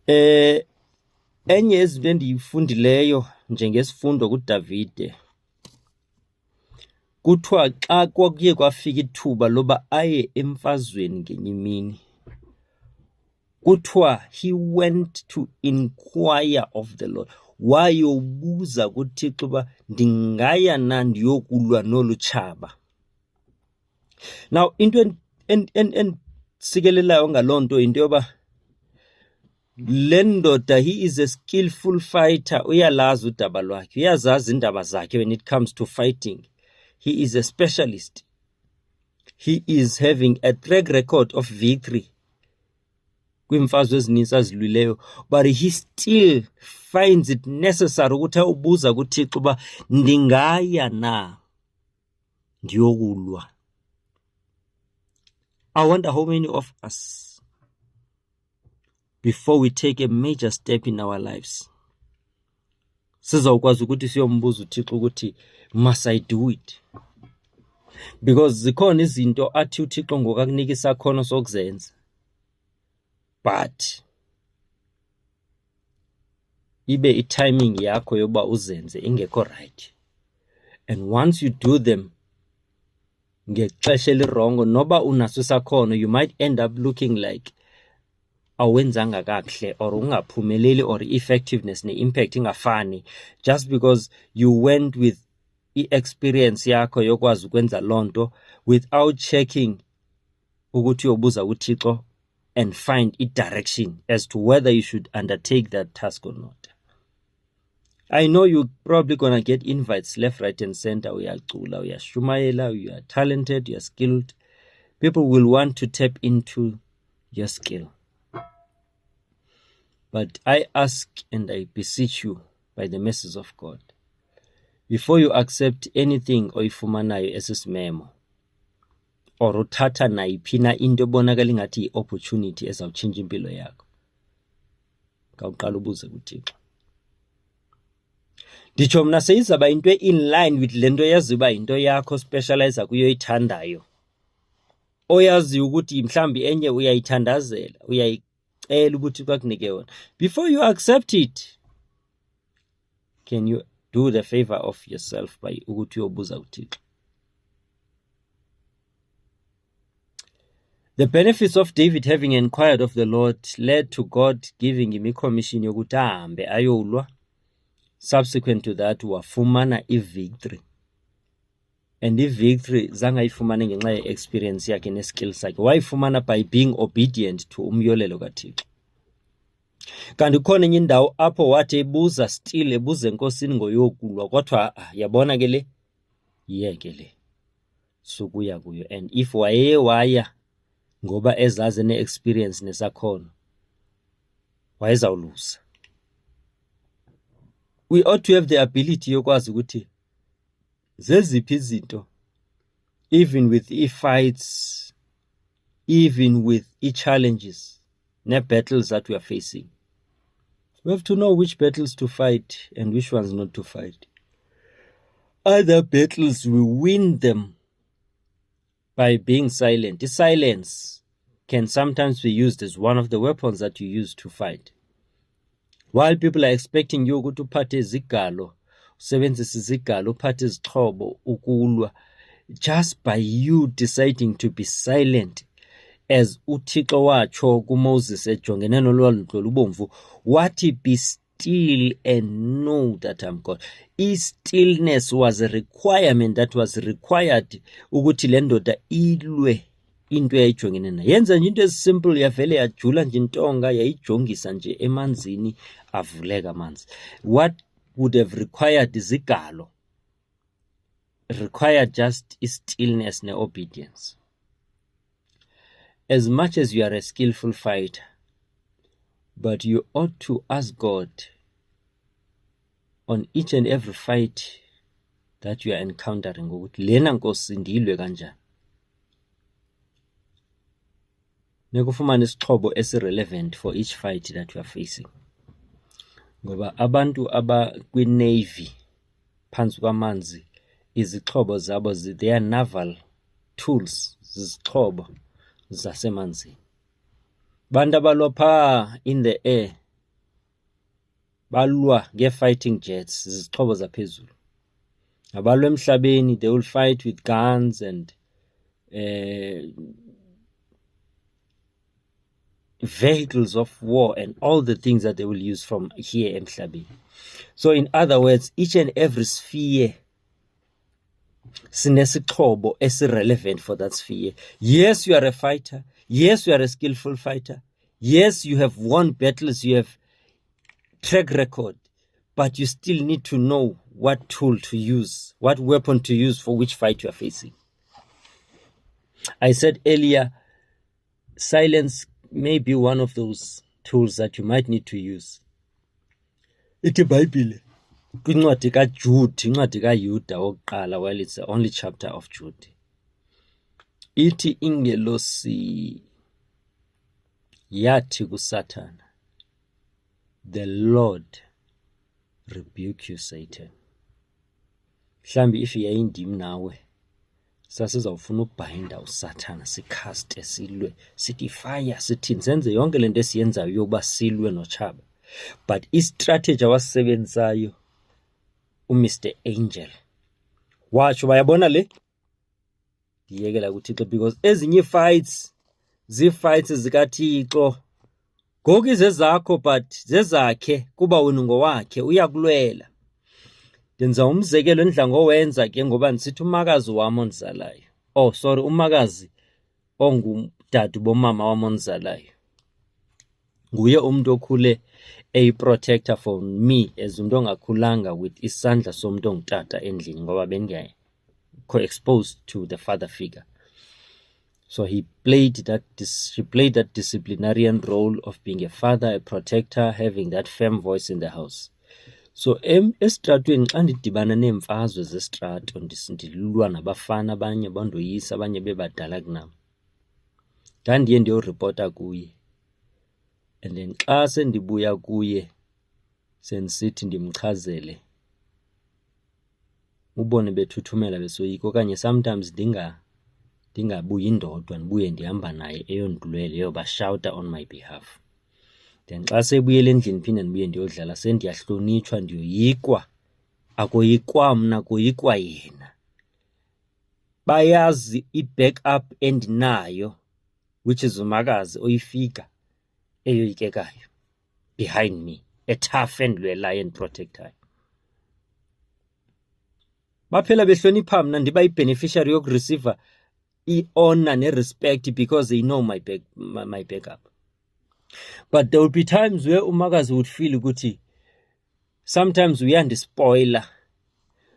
Enye yezinto endiyifundileyo njengesifundo kuDavide kuthiwa xa kwakuye kwafika ithuba loba aye emfazweni ngenye imini, kuthiwa he went to inquire of the Lord, wayobuza kuThixo uba ndingaya na ndiyokulwa nolu tshaba. Now into ensikelelayo ngaloo nto into yoba le ndoda, he is a skillful fighter, uyalazi udaba lwakhe, uyazazi indaba zakhe. When it comes to fighting, he is a specialist. He is having a track record of victory kwimfazwe ezininzi azilwileyo, but he still finds it necessary ukuthi awubuza kuThixo uba ndingaya na ndiyokulwa. I wonder how many of us, before we take a major step in our lives, sizawukwazi ukuthi siyombuza uThixo ukuthi must I do it? Because zikhona izinto athi uThixo ngokakunika isakhono sokuzenza, but ibe i-timing yakho yoba uzenze ingekho right, and once you do them ngexesha elirongo, noba unaso isakhono, you might end up looking like awenzanga kakuhle or ungaphumeleli or effectiveness ne-impact ingafani, just because you went with i-experience yakho yokwazi ukwenza loo nto without checking ukuthi uyobuza kuThixo and find i-direction as to whether you should undertake that task or not. I know you're probably gonna get invites left, right and center. Uyacula, uyashumayela, you are talented, you are skilled. People will want to tap into your skill. But I ask and I beseech you by the mercies of God, before you accept anything oyifumanayo esisimemo or uthatha nayiphi na into ebonakala ingathi i-opportunity ezawutshintsha impilo yakho, ngawuqala ubuze kuThixo. Nditsho mna seyizaba into in line with le nto yazi uba into yakho specialize kuyo ithandayo, oyazi ukuthi mhlambi enye uyayithandazela, uyayicela ukuthi bakunike yona. Before you accept it, can you do the favor of yourself by ukuthi uyobuza kuThixo? The benefits of David having inquired of the Lord led to God giving him a commission yokuthi ahambe ayolwa. Subsequent to that, wafumana i-victory. And i-victory zangayifumana ngenxa ye-experience yakhe ne-skills yakhe. Wayifumana by being obedient to umyolelo kaThixo. Kanti khona enye indawo apho wathi ebuza still ebuza enkosini ngoyokulwa, kodwa yabona ke le yeke le sukuya kuyo. And if waya ngoba ezazi ne-experience nesakhono, wayezawulusa. We ought to have the ability yokwazi ukuthi zeziphi izinto, even with fights, even with challenges, ne-battles that we are facing. We have to know which battles to fight and which ones not to fight. Other battles, we win them by being silent. The silence can sometimes be used as one of the weapons that you use to fight. While people are expecting you ukuthi uphathe izigalo, usebenzise izigalo, uphathe izixhobo ukulwa, just by you deciding to be silent, as uThixo watsho kuMoses ejongene nolwandle lubomvu, wathi be still and know that I'm God. Stillness was a requirement that was required ukuthi le ndoda ilwe into yayijongene nayo. Yenza nje into simple, yavele yajula nje intonga, yayijongisa nje emanzini avuleka amanzi. What would have required izigalo required just stillness and obedience. As much as you are a skillful fighter, but you ought to ask God on each and every fight that you are encountering ukuthi lena nkosi ndilwe kanjani. Nekufumana isixhobo esi-relevant for each fight that you are facing. Ngoba abantu abakwi-navy phansi kwamanzi, izixhobo zabo they are naval tools, zizixhobo zasemanzini. Bantu abalopha in the air, balwa nge-fighting jets, izixhobo zaphezulu. Abalwa emhlabeni, they will fight with guns and vehicles of war and all the things that they will use from here emhlabeni. So in other words, each and every sphere sinesixhobo esi-relevant for that sphere. Yes, you are a fighter. Yes, you are a skillful fighter. Yes, you have won battles, you have track record, but you still need to know what tool to use, what weapon to use for which fight you are facing. I said earlier, silence may be one of those tools that you might need to use. Ithi iBhayibhile kwincwadi kaJude, incwadi kaYuda wokuqala, while it's the only chapter of Jude, ithi ingelosi yathi kuSathana, the Lord rebuke you, Satan. Mhlambi if yayindim nawe sasizawufuna ukubhinda uSathana, sikhaste, silwe, sithi fire, sithi senze yonke lento esiyenzayo yokuba silwe noTshaba. But istrategy awasisebenzisayo uMr Angel watsho bayabona le ndiyekela kuThixo, because ezinye fights zii-fights zikaThixo, ngoku izezakho but zezakhe kuba wena ngowakhe, uyakulwela. Ndenza umzekelo endidla ngowenza ke ngoba ndisithi umakazi wam ondizalayo, umakazi ongudade bomama wam ondizalayo, nguye umuntu okhule eyi-protector for me as umuntu ongakhulanga with isandla somuntu ongutata endlini ngoba bendingekho-exposed to the father figure. So she played that disciplinarian role of being a father, a protector, having that firm voice in the house. So estratweni xa ndidibana neemfazwe zestrato, ndilwa nabafana, abanye bandoyisa, abanye bebadala kunam, ndandiye ndiyoripota kuye. And then xa sendibuya kuye sendisithi ndimchazele, ubone bethuthumela besoyika, okanye sometimes ndingabuyi ndodwa, ndibuye ndihamba naye eyondilwela, eyobashouta on my behalf. Then xa sebuyela endlini phinde ndibuye ndiyodlala, sendiyahlonitshwa, ndiyoyikwa. Akoyikwa mna, koyikwa yena. Bayazi i-backup endinayo, which is umakazi oyifika eyoyikekayo behind me, a tough endilwelayo and protectayo. Baphela behlonipha mna, ndiba i-beneficiary yokureceiva i-honor ne-respect because they know my backup. But there will be times where umakazi would feel ukuthi sometimes uyandispoiler,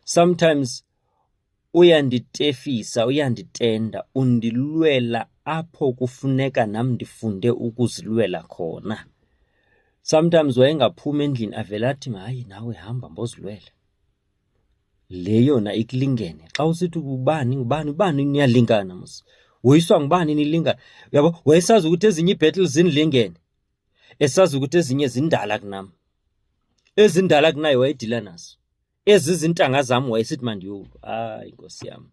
sometimes uyanditefisa, uyanditenda, undilwela apho kufuneka nam ndifunde ukuzilwela khona. Sometimes wayengaphuma endlini avela athi, hayi nawe hamba mbozilwele. Le yona ikulingene. Xa usithi ubani niyalingana mos. Woyiswa ngubani nilingana. Uyabo, wayesazi ukuthi ezinye ibattles zinilingene. Esazi ukuthi ezinye zindala kunam. Ezindala kunayo wayedila nazo. Ezi zintanga zami wayesithi mandiyoba. Hayi Nkosi yami.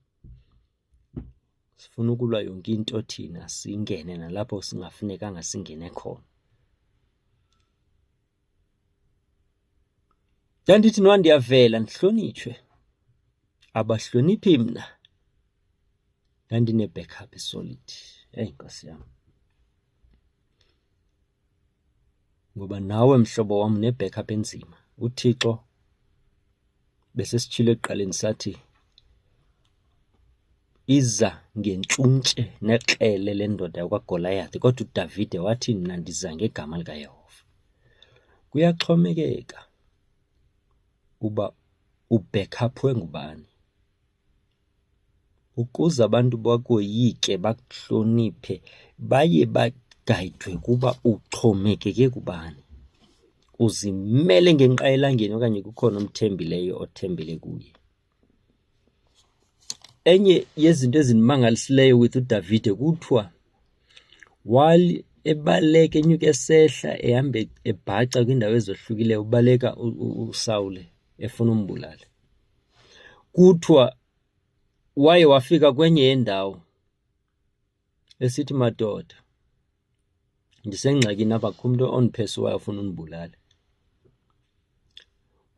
Sifuna ukulwa yonke into thina singene nalapho singafunekanga singene khona. Ndandithi noma ndiyavela ndihlonitshwe, abahloniphi mna. Ndandine-backup solid. Nkosi yami. Ngoba nawe mhlobo wam ne-backup enzima. uThixo besesitshilo ekuqaleni sathi iza ngentshuntshe neqele lendoda yakwaGoliath, kodwa uDavide wathi mna ndiza ngegama likaYehova. Kuyaxhomekeka uba ubhackupwe ngubani, ukuze abantu bakoyike, bakuhloniphe, baye bagayidwe kuba uxhomekeke kubani, uzimele ngenqa elangeni okanye kukhona umthembileyo othembele kuye. Enye yezinto ezinimangalisileyo with uDavide kuthiwa while ebaleka enyuka esehla ehambe ebhaca kwiindawo ezohlukileyo, ubaleka uSawule efuna umbulala, kuthiwa waye wafika kwenye yendawo esithi, madoda ndisengxakini apha, kukho umntu ondiphesiweyo afuna undibulala.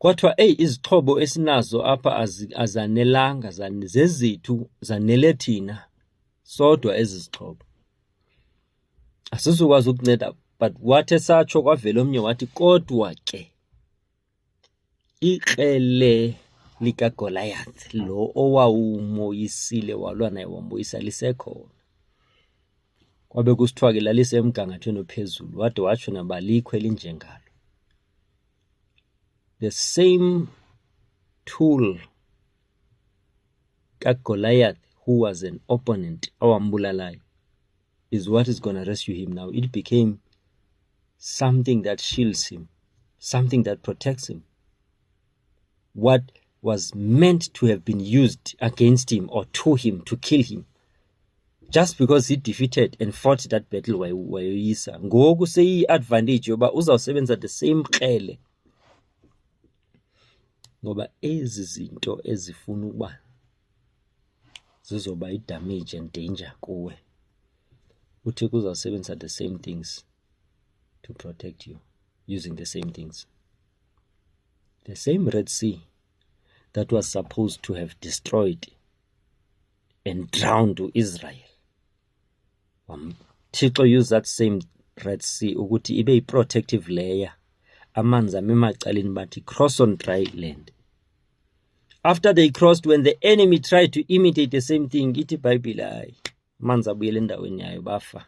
kwathiwa izixhobo esinazo apha azanelanga zezithu zanele thina sodwa ezi zixhobo asizukwazi ukunceda. But wathi esatsho kwavela omnye wathi kodwa ke ikrele likaGoliath lo owawumoyisile walwa naye wamboyisa lisekhona. Kwabe kusithiwa ke lalisemgangathweni ophezulu wade watsho nabalikho elinjengalo. The same tool kaGoliath, who was an opponent awambulalayo, is what is going to rescue him now. It became something that shields him, something that protects him. What was meant to have been used against him or to him to kill him, just because he defeated and fought that battle wayoyisa, ngoku seyi-advantage yoba uzawusebenza the same krele, ngoba ezi zinto ezifuna ukuba zizoba i-damage and danger kuwe, uThixo uzawusebenzisa the same things to protect you, using the same things. The same Red Sea that was supposed to have destroyed and drowned Israel, Thixo used that same Red Sea ukuthi ibe yi-protective layer, amanzi amemacaleni bathi cross on dry land. After they crossed, when the enemy tried to imitate the same thing, ithi iBhayibhile hayi amanzi abuyele endaweni yayo bafa,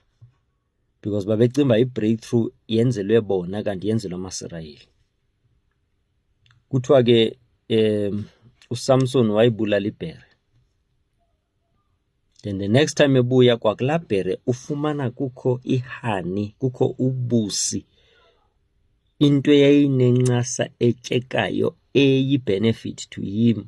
because babecimba i-breakthrough yenzelwe bona kanti yenzelwe amaSirayeli. Kuthiwa ke uSamson wayibulala ibhere. Then the next time ebuya kwakulaa bhere ufumana kukho ihani, kukho ubusi, into eyayinencasa etyekayo eyi-benefit to him.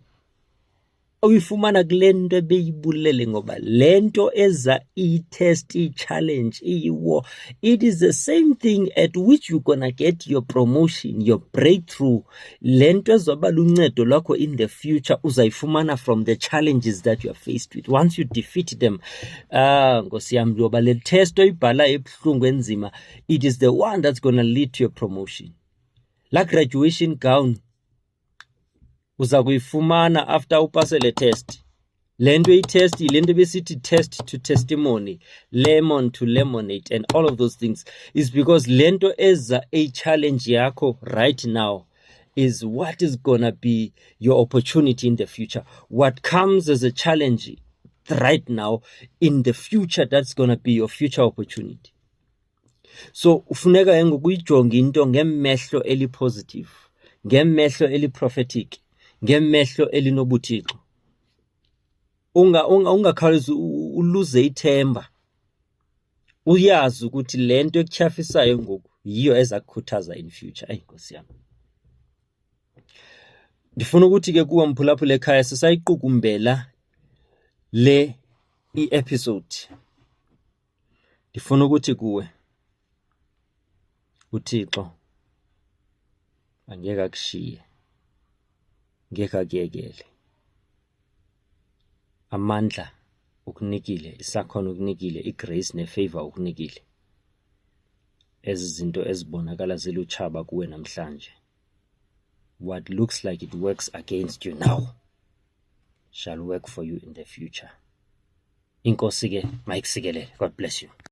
Uyifumana kule nto ebeyibulele, ngoba le nto eza iyi-test, iyi-challenge, iyi-war, it is the same thing at which you're gonna get your promotion, your breakthrough. Le nto ezoba luncedo lwakho in the future uzayifumana from the challenges that you are faced with. Once you defeat them, Nkosi yam, ngoba le test oyibhala ebuhlungu enzima, it is the one that's gonna lead to your promotion. La graduation gown uza kuyifumana after upase le test. Le nto iyi-test, le nto besithi test to testimony, lemon to lemonade, and all of those things is because le nto eza a-challenge yakho right now is what is gonna be your opportunity in the future. What comes as a challenge right now in the future, that's gonna be your future opportunity. So ufuneka ke ngoku uyijonge into ngemehlo eli-positive, ngemehlo eli-prophetic, ngemehlo elinobuthixo. Ungakhawulezi uluze ithemba, uyazi ukuthi le nto ekutyhafisayo ngoku yiyo eza kukhuthaza in future. Ayi Nkosi yam, ndifuna ukuthi ke kuwe mphulaphula ekhaya sisayiqukumbela le i-episode, ndifuna ukuthi kuwe uThixo angeke akushiye, ngeke akuyekele. Amandla ukunikile, isakhono ukunikile, igrace nefavor ukunikile. Ezi zinto ezibonakala zilutshaba kuwe namhlanje, what looks like it works against you now shall work for you in the future. Inkosi ke mayikusikelele. God bless you.